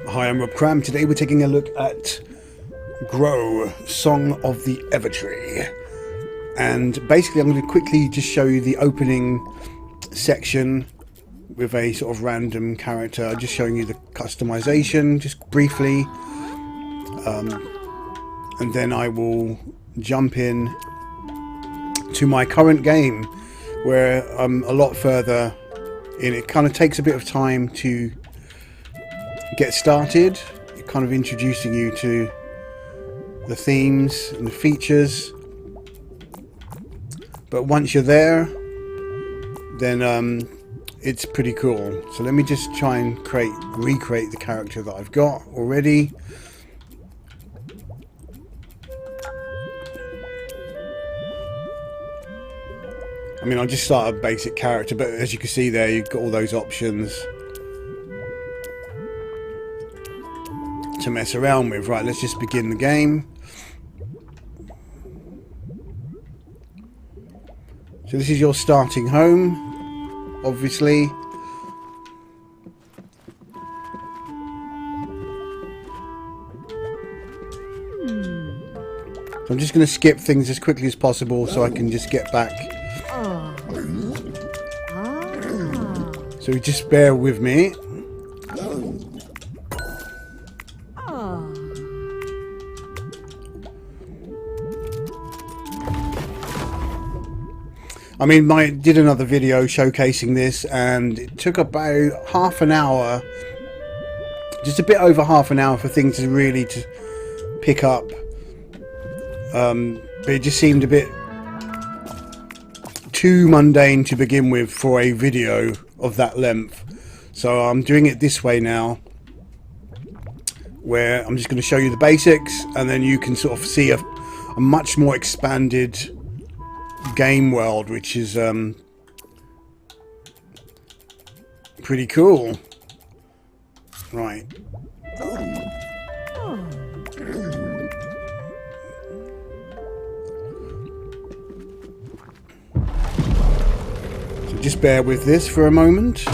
Hi, I'm Rob Cram. Today we're taking a look at Grow, Song of the Evertree. And basically I'm going to quickly just show you the opening section with a sort of random character. Just showing you the customization, just briefly. And then I will jump in to my current game, where I'm a lot further in. It kind of takes a bit of time to get started, kind of introducing you to the themes and the features, but once you're there, then it's pretty cool. So let me just try and recreate the character that I've got already. I mean, I'll just start a basic character, but as you can see there, you've got all those options to mess around with. Right, let's just begin the game. So this is your starting home, obviously. So I'm just going to skip things as quickly as possible so I can just get back. So just bear with me. I mean, I did another video showcasing this, and it took about half an hour, just a bit over half an hour, for things to really pick up. But it just seemed a bit too mundane to begin with for a video of that length. So I'm doing it this way now, where I'm just going to show you the basics, and then you can sort of see a much more expanded game world, which is pretty cool. Right. So just bear with this for a moment.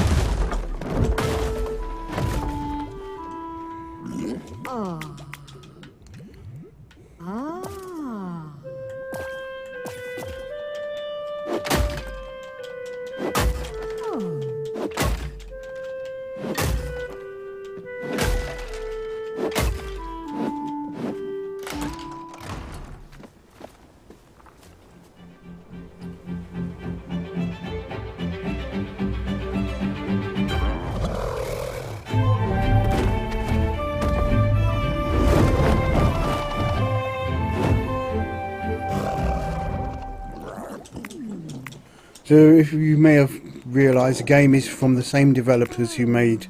So if you may have realised, the game is from the same developers who made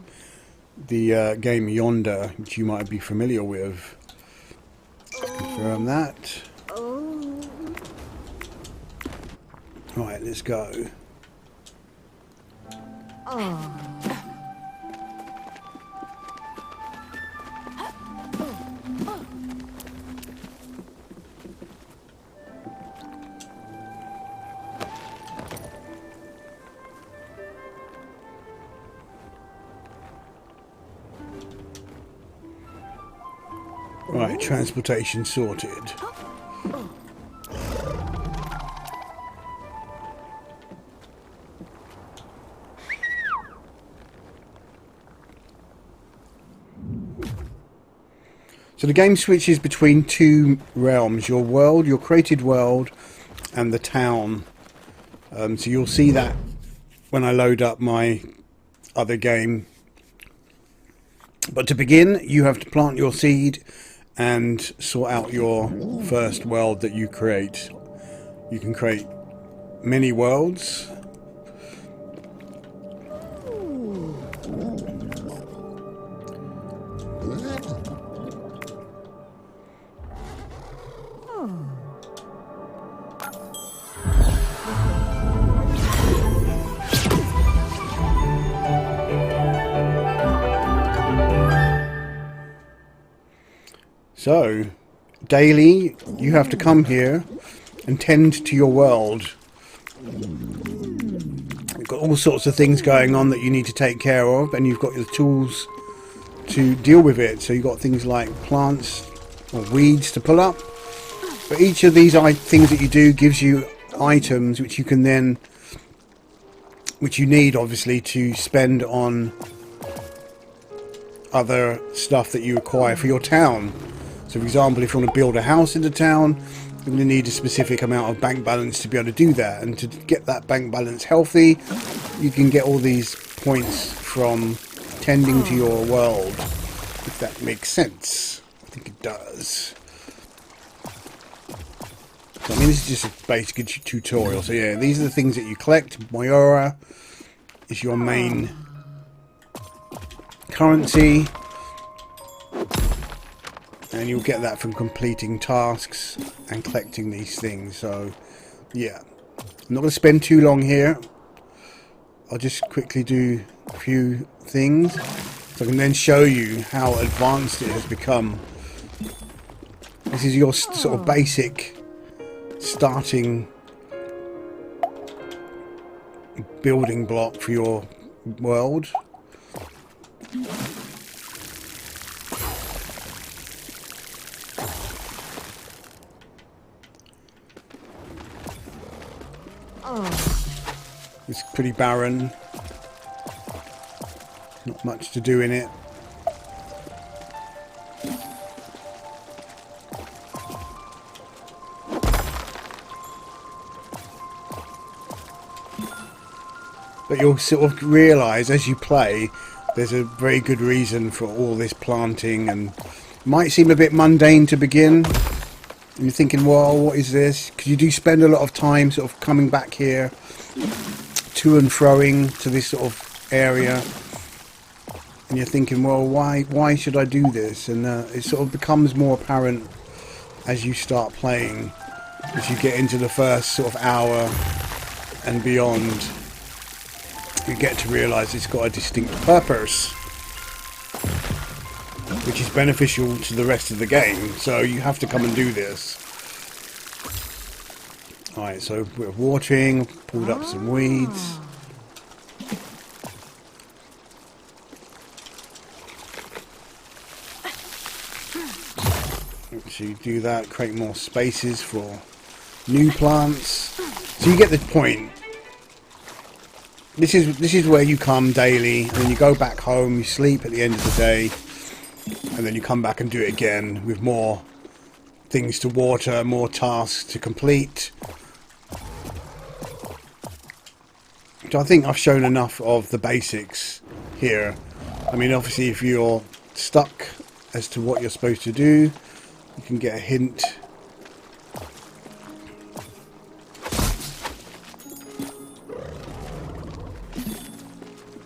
the game Yonder, which you might be familiar with. Confirm that. Right, let's go. Right, transportation sorted. So the game switches between two realms: your world, your created world, and the town. So you'll see that when I load up my other game. But to begin, you have to plant your seed and sort out your first world that you create. You can create many worlds. So, daily, you have to come here and tend to your world. You've got all sorts of things going on that you need to take care of, and you've got the tools to deal with it. So you've got things like plants or weeds to pull up. But each of these things that you do gives you items which you can then, which you need obviously to spend on other stuff that you require for your town. So for example, if you want to build a house in the town, you're going to need a specific amount of bank balance to be able to do that. And to get that bank balance healthy, you can get all these points from tending to your world, if that makes sense. I think it does. So, I mean, this is just a basic tutorial. So yeah, these are the things that you collect. Mayora is your main currency, and you'll get that from completing tasks and collecting these things. So yeah, I'm not going to spend too long here. I'll just quickly do a few things so I can then show you how advanced it has become. This is your sort of basic starting building block for your world. It's pretty barren. Not much to do in it. But you'll sort of realise as you play, there's a very good reason for all this planting, and it might seem a bit mundane to begin. And you're thinking, well, what is this? Because you do spend a lot of time sort of coming back here, to and froing to this sort of area. And you're thinking, well, why should I do this? And it sort of becomes more apparent as you start playing, as you get into the first sort of hour and beyond. You get to realise it's got a distinct purpose, which is beneficial to the rest of the game. So you have to come and do this. Alright, so we're watering, pulled up some weeds. So you do that, create more spaces for new plants. So you get the point. This is where you come daily, and then you go back home, you sleep at the end of the day, and then you come back and do it again with more things to water, more tasks to complete. So I think I've shown enough of the basics here. I mean, obviously if you're stuck as to what you're supposed to do, you can get a hint.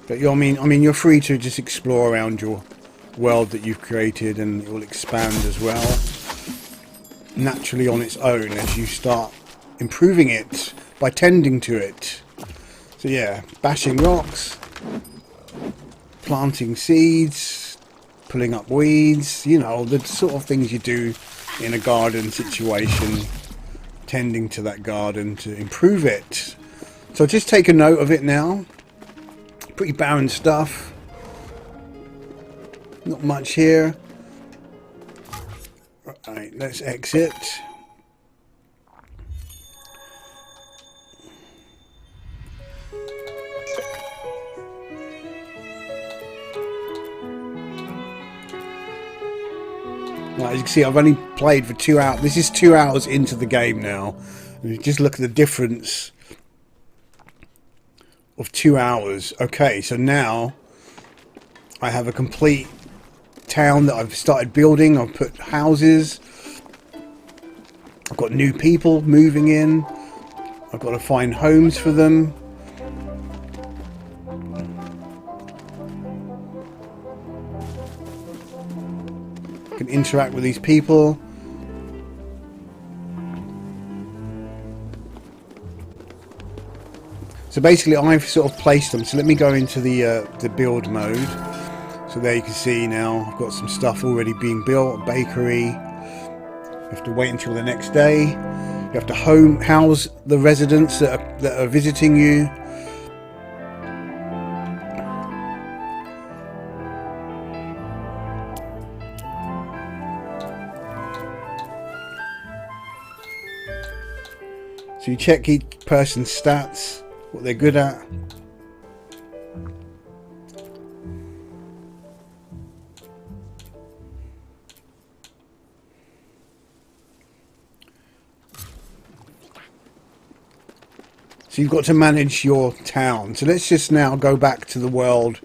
But I mean, you're free to just explore around your world that you've created, and it will expand as well, naturally on its own, as you start improving it by tending to it. So yeah, bashing rocks, planting seeds, pulling up weeds, you know, the sort of things you do in a garden situation, tending to that garden to improve it. So just take a note of it now. Pretty barren stuff. Not much here. Right, let's exit. Now, as you can see, I've only played for 2 hours. This is 2 hours into the game now. And you just look at the difference of 2 hours. Okay, so now I have a complete town that I've started building. I've put houses. I've got new people moving in. I've got to find homes for them. I can interact with these people. So basically I've sort of placed them. So let me go into the build mode. So there you can see now I've got some stuff already being built. A bakery. You have to wait until the next day. You have to house the residents that are visiting you. So you check each person's stats, what they're good at. So you've got to manage your town. So let's just now go back to the world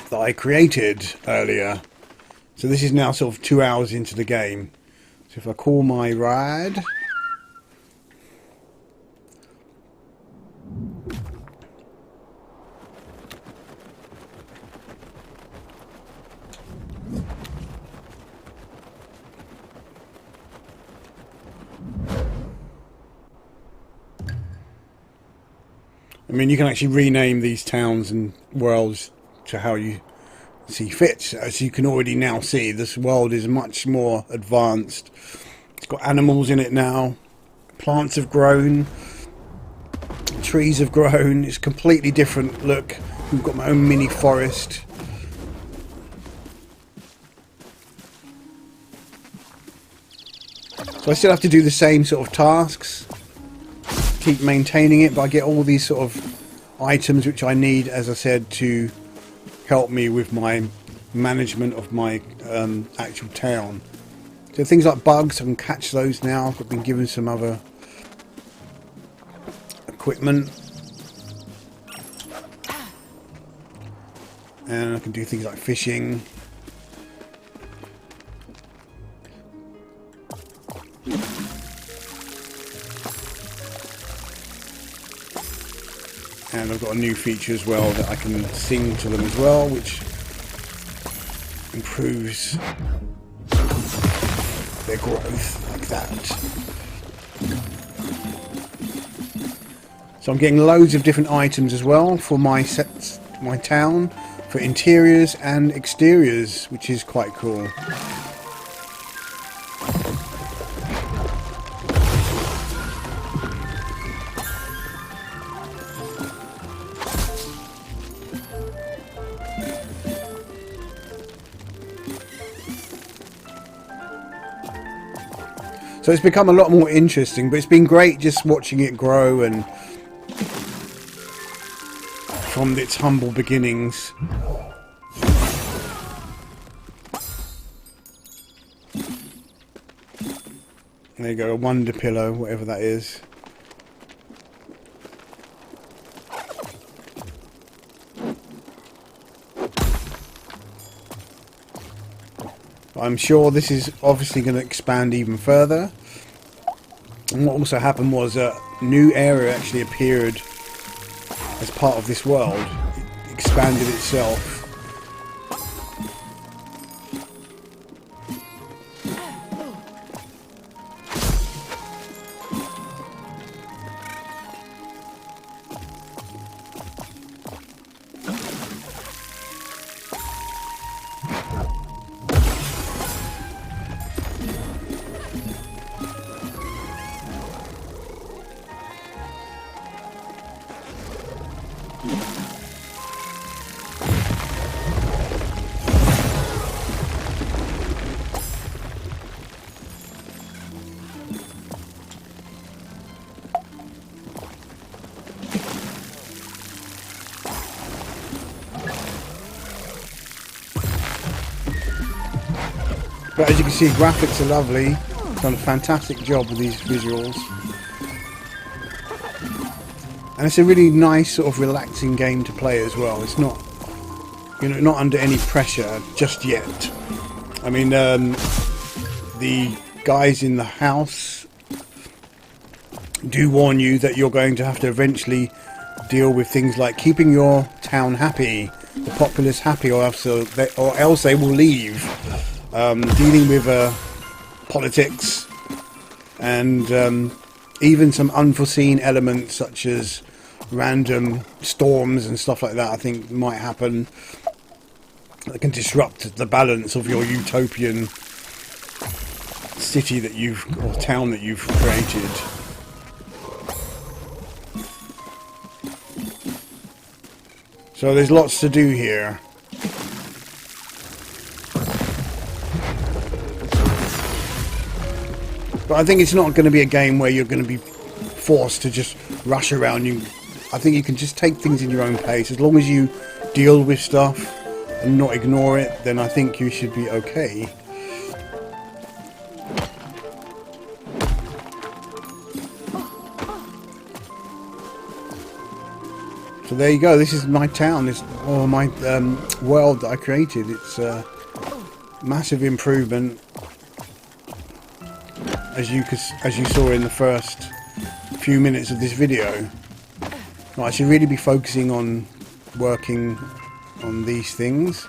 that I created earlier. So this is now sort of 2 hours into the game. So if I call my ride, I mean, you can actually rename these towns and worlds to how you see fit. As you can already now see, this world is much more advanced. It's got animals in it now. Plants have grown. Trees have grown. It's completely different look. I've got my own mini forest. So I still have to do the same sort of tasks. Keep maintaining it, but I get all these sort of items which I need, as I said, to help me with my management of my actual town. So things like bugs, I can catch those now. I've been given some other equipment, and I can do things like fishing. And I've got a new feature as well that I can sing to them as well, which improves their growth like that. So I'm getting loads of different items as well for my sets, my town, for interiors and exteriors, which is quite cool. So it's become a lot more interesting, but it's been great just watching it grow and from its humble beginnings. There you go, a wonder pillow, whatever that is. I'm sure this is obviously going to expand even further. And what also happened was a new area actually appeared as part of this world. It expanded itself. But as you can see, graphics are lovely. It's done a fantastic job with these visuals. And it's a really nice sort of relaxing game to play as well. It's not, you know, not under any pressure just yet. I mean, the guys in the house do warn you that you're going to have to eventually deal with things like keeping your town happy, the populace happy, or else they will leave. Dealing with politics and even some unforeseen elements such as random storms and stuff like that, I think might happen, that can disrupt the balance of your utopian city that or town that you've created. So there's lots to do here. But I think it's not going to be a game where you're going to be forced to just rush around. I think you can just take things in your own pace. As long as you deal with stuff and not ignore it, then I think you should be okay. So there you go. This is my town. This or my world that I created. It's a massive improvement, as you saw in the first few minutes of this video. I should really be focusing on working on these things.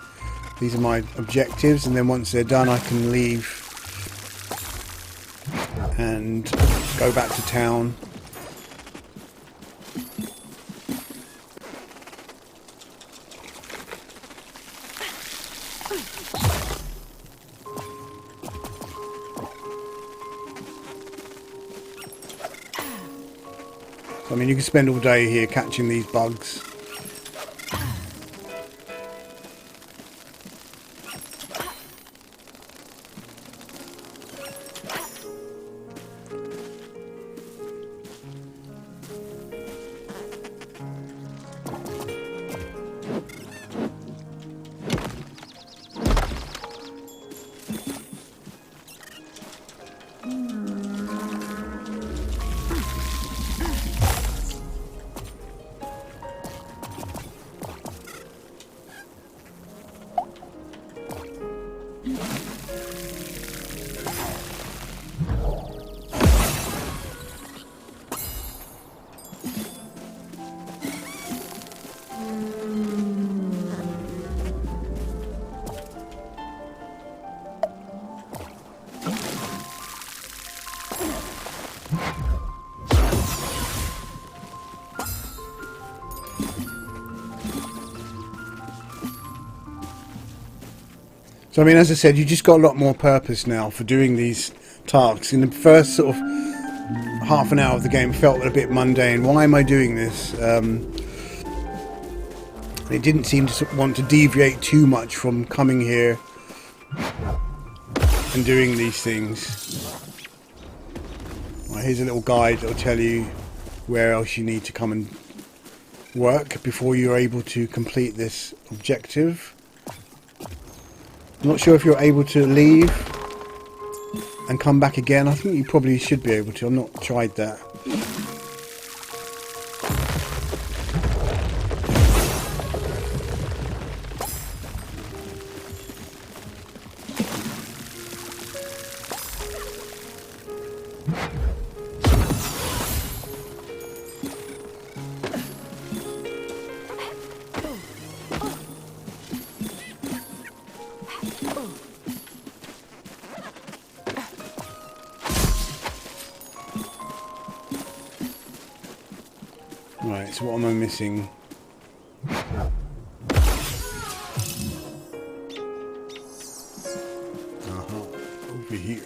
These are my objectives, and then once they're done, I can leave and go back to town. I mean, you can spend all day here catching these bugs. So I mean, as I said, you just got a lot more purpose now for doing these tasks. In the first sort of half an hour of the game, felt a bit mundane. Why am I doing this? It didn't seem to want to deviate too much from coming here and doing these things. Right, here's a little guide that will tell you where else you need to come and work before you're able to complete this objective. I'm not sure if you're able to leave and come back again. I think you probably should be able to. I've not tried that. Right, so what am I missing? Over here.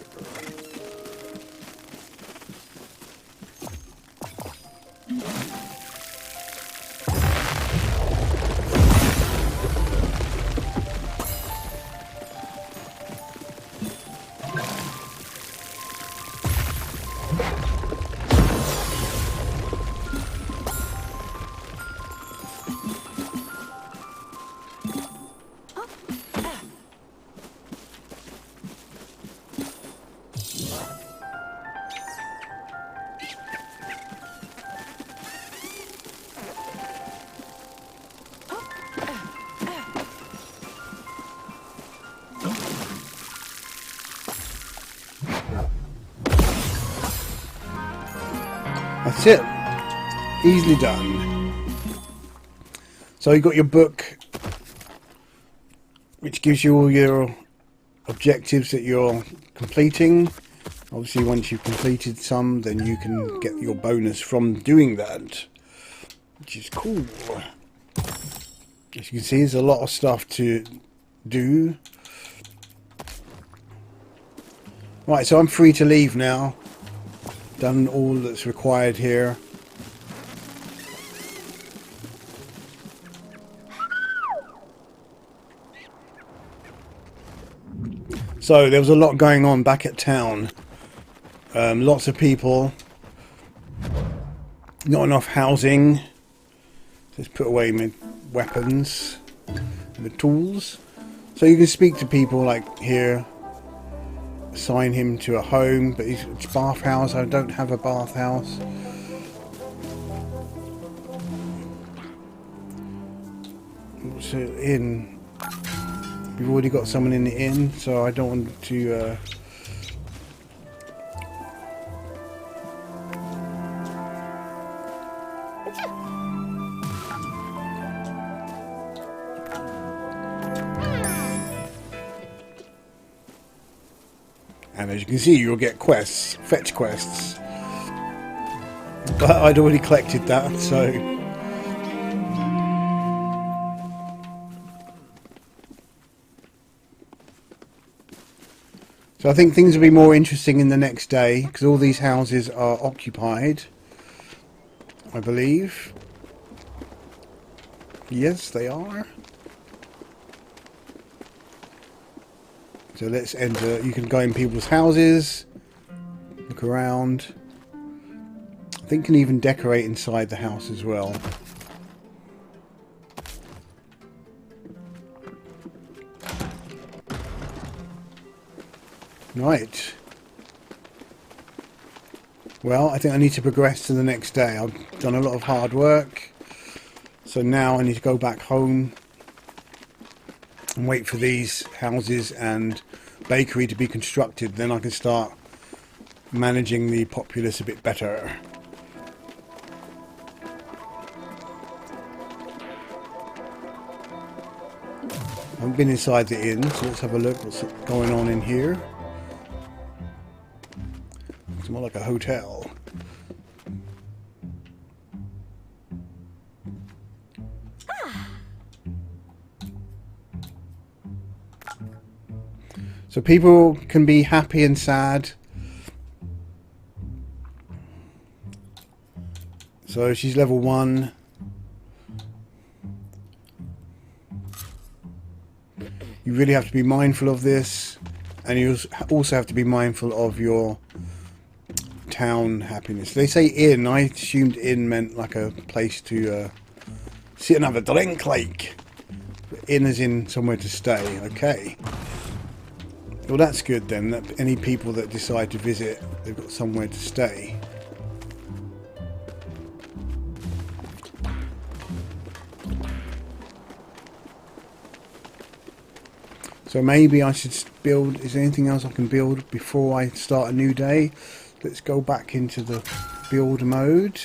That's it. Easily done. So you got your book, which gives you all your objectives that you're completing. Obviously, once you've completed some, then you can get your bonus from doing that, which is cool. As you can see, there's a lot of stuff to do. Right, so I'm free to leave now. Done all that's required here. So there was a lot going on back at town. Lots of people. Not enough housing. Just put away my weapons and the tools. So you can speak to people like here. Assign him to a home, but it's bathhouse. I don't have a bathhouse. So inn. We've already got someone in the inn, so I don't want to. And as you can see, you'll get quests, fetch quests. But I'd already collected that, so. So I think things will be more interesting in the next day, because all these houses are occupied, I believe. Yes, they are. So let's enter. You can go in people's houses, look around. I think you can even decorate inside the house as well. Right. Well, I think I need to progress to the next day. I've done a lot of hard work. So now I need to go back home and wait for these houses and bakery to be constructed. Then I can start managing the populace a bit better. I've been inside the inn, so let's have a look what's going on in here. It's more like a hotel. So people can be happy and sad. So she's level 1. You really have to be mindful of this, and you also have to be mindful of your town happiness. They say inn. I assumed inn meant like a place to sit and have a drink, like. Inn as in somewhere to stay. Okay. Well, that's good then, that any people that decide to visit, they've got somewhere to stay. So maybe I should build, is there anything else I can build before I start a new day? Let's go back into the build mode.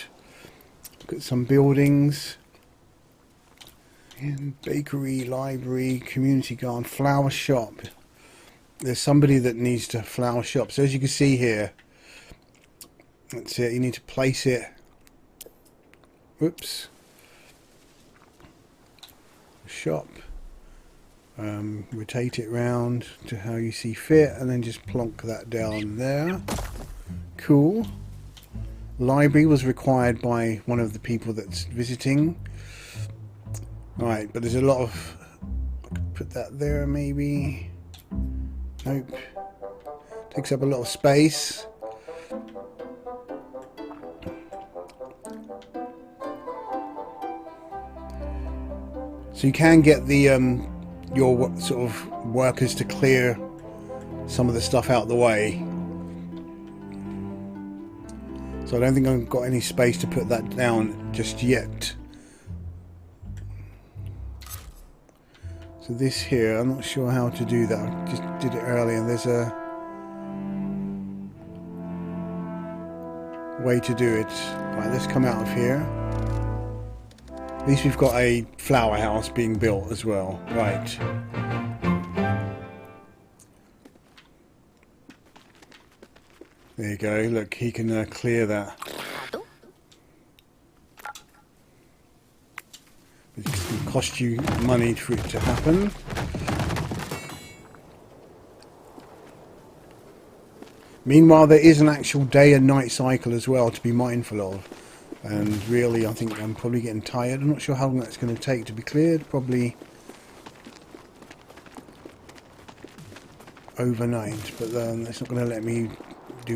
Look at some buildings. Bakery, library, community garden, flower shop. There's somebody that needs to flower shop. So as you can see here, that's it. You need to place it. Whoops. Shop. Rotate it round to how you see fit, and then just plonk that down there. Cool. Library was required by one of the people that's visiting. Right, but there's a lot of. I could put that there maybe. Nope. Takes up a lot of space. So you can get the your sort of workers to clear some of the stuff out the way. So I don't think I've got any space to put that down just yet. So this here, I'm not sure how to do that. I just did it earlier. There's a way to do it. Right, let's come out of here. At least we've got a flower house being built as well. Right. There you go. Look, he can clear that. It's going to cost you money for it to happen. Meanwhile, there is an actual day and night cycle as well to be mindful of. And really, I think I'm probably getting tired. I'm not sure how long that's going to take to be cleared. Probably overnight, but that's not going to let me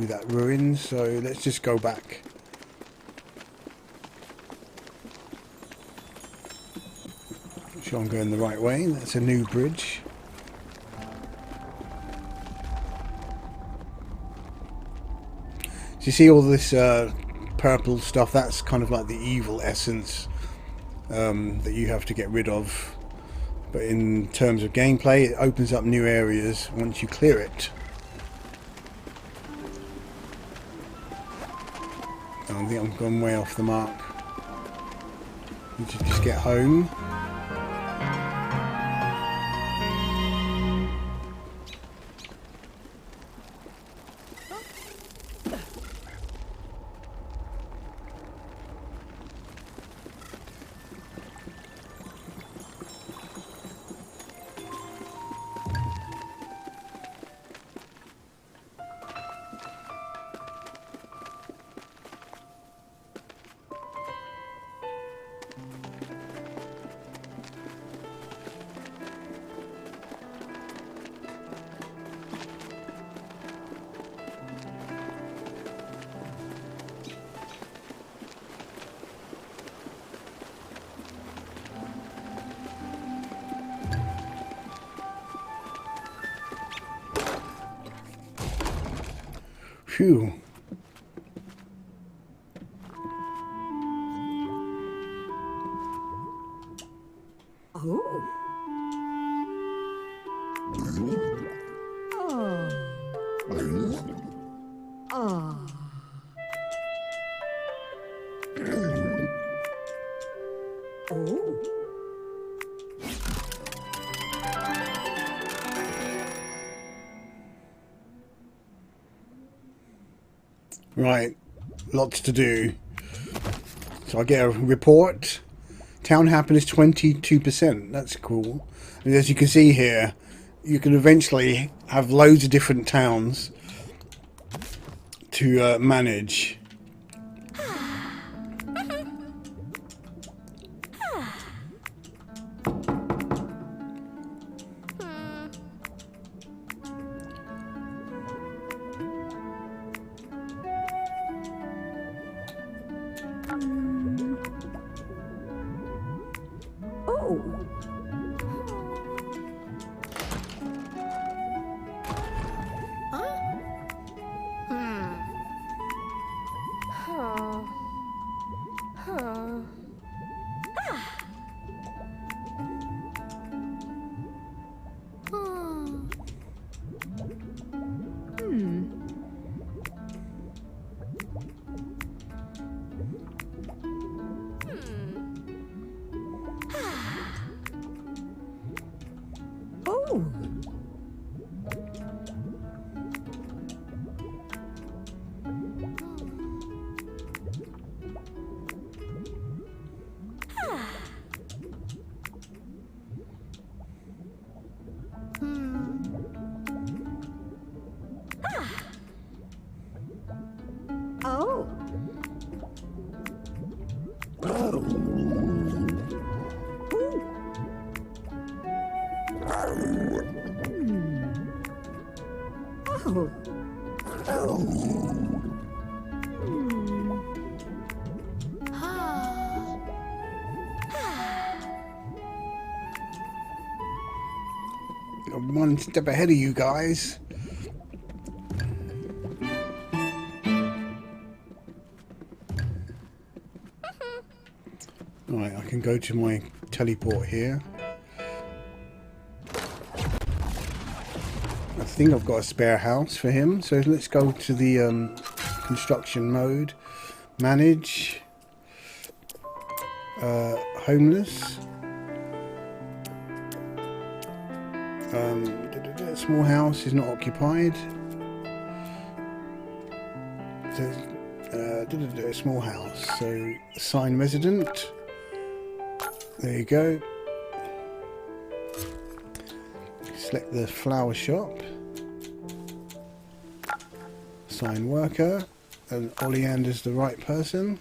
do that ruin, so let's just go back. Make sure I'm going the right way. That's a new bridge. So you see all this purple stuff, that's kind of like the evil essence that you have to get rid of. But in terms of gameplay, it opens up new areas once you clear it. I think I've gone way off the mark. Need to just get home. Phew. Right, lots to do. So I get a report. Town happiness 22%. That's cool. And as you can see here, you can eventually have loads of different towns to manage. I'm one step ahead of you guys. Right, I can go to my teleport here. I think I've got a spare house for him, so let's go to the construction mode. Manage. Homeless. Small house is not occupied. So, small house. So assign resident. There you go. Select the flower shop. Assign worker. And Oleander's the right person.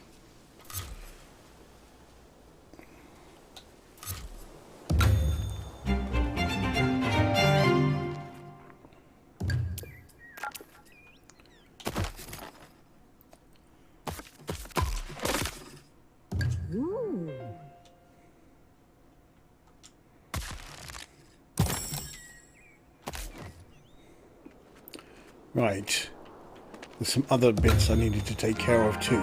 Right. There's some other bits I needed to take care of too.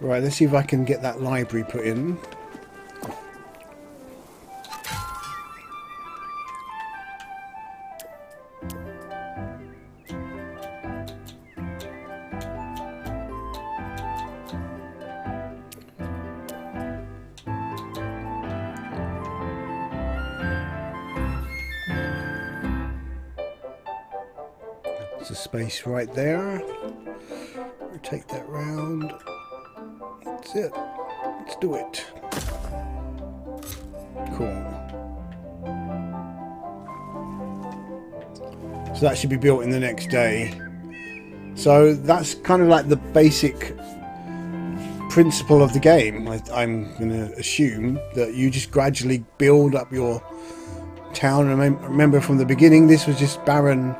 Right, let's see if I can get that library put in. There's a space right there. We'll take that round. That's it. Let's do it. Cool. So that should be built in the next day. So that's kind of like the basic principle of the game. I'm going to assume that you just gradually build up your town. Remember from the beginning, this was just barren.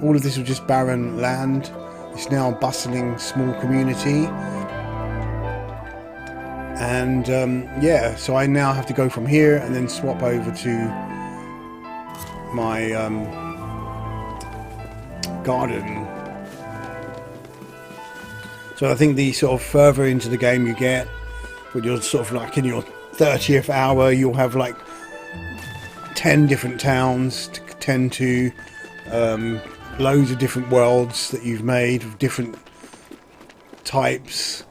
All of this was just barren land. It's now a bustling small community. And yeah, so I now have to go from here and then swap over to my garden. So I think the sort of further into the game you get, when you're sort of like in your 30th hour, you'll have like 10 different towns to tend to, loads of different worlds that you've made of different types.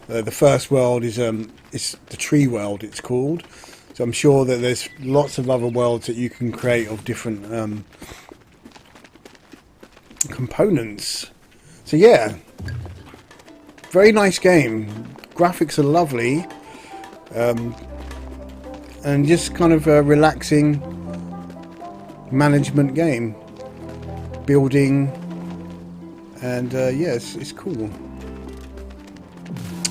The first world is the tree world, it's called. So I'm sure that there's lots of other worlds that you can create of different components. So yeah, very nice game. Graphics are lovely, and just kind of a relaxing management game, building, and yes, it's cool.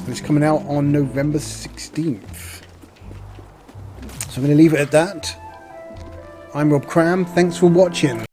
It's coming out on November 16th. So I'm going to leave it at that. I'm Rob Cram. Thanks for watching.